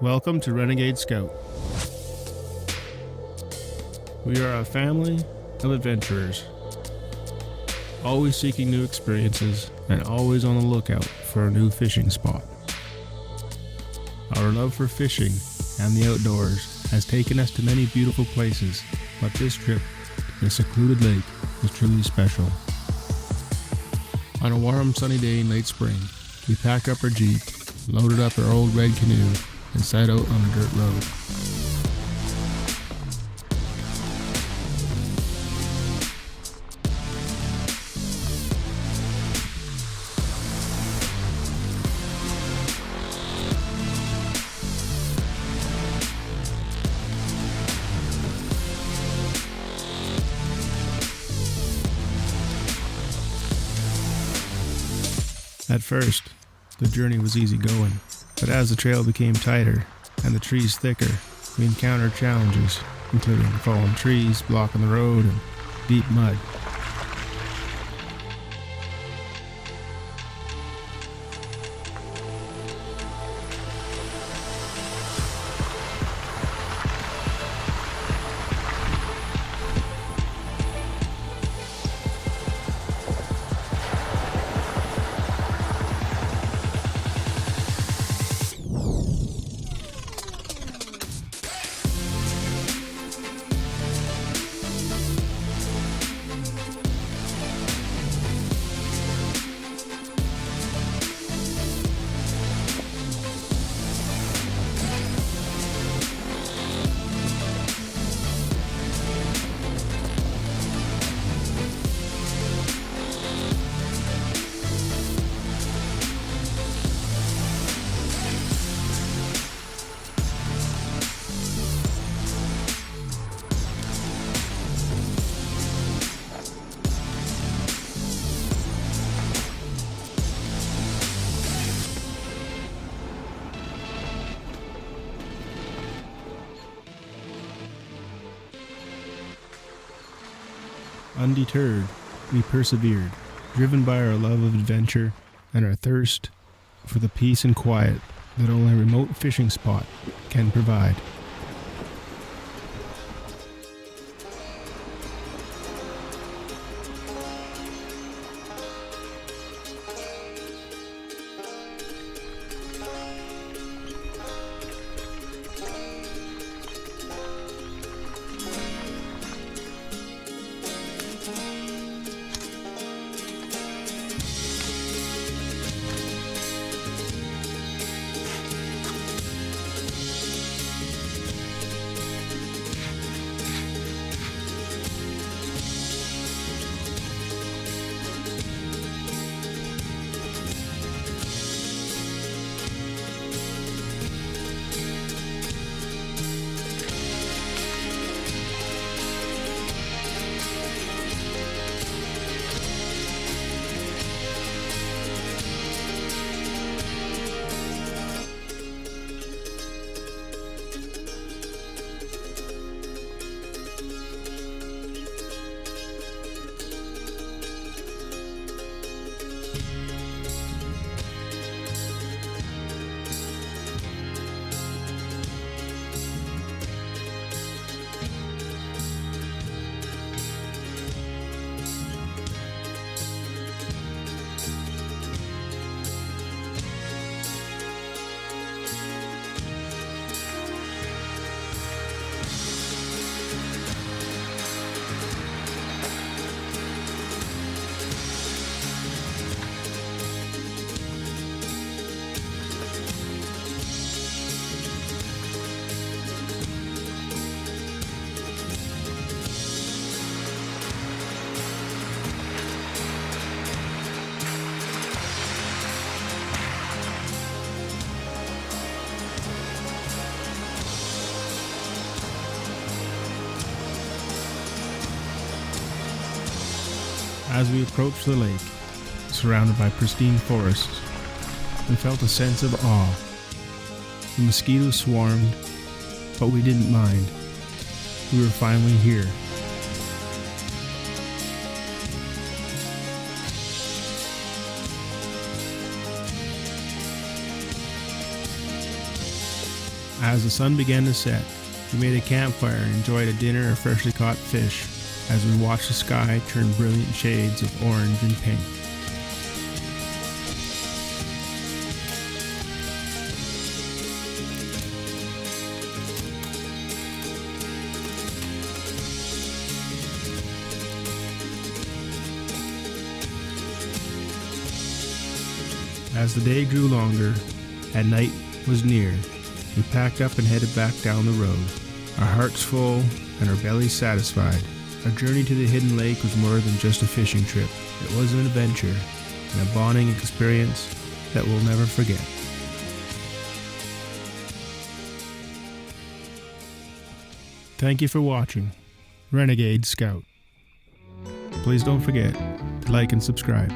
Welcome to Renegade Scout. We are a family of adventurers, always seeking new experiences and always on the lookout for a new fishing spot. Our love for fishing and the outdoors has taken us to many beautiful places, but this trip to a secluded lake was truly special. On a warm, sunny day in late spring, we packed up our Jeep, loaded up our old red canoe, and set out on a dirt road. At first, the journey was easy going, but as the trail became tighter and the trees thicker, we encountered challenges, including fallen trees blocking the road and deep mud. Undeterred, we persevered, driven by our love of adventure and our thirst for the peace and quiet that only a remote fishing spot can provide. As we approached the lake, surrounded by pristine forests, we felt a sense of awe. The mosquitoes swarmed, but we didn't mind. We were finally here. As the sun began to set, we made a campfire and enjoyed a dinner of freshly caught fish as we watched the sky turn brilliant shades of orange and pink. As the day grew longer and night was near, we packed up and headed back down the road, our hearts full and our bellies satisfied. Our journey to the hidden lake was more than just a fishing trip. It was an adventure and a bonding experience that we'll never forget. Thank you for watching Renegade Scout. Please don't forget to like and subscribe.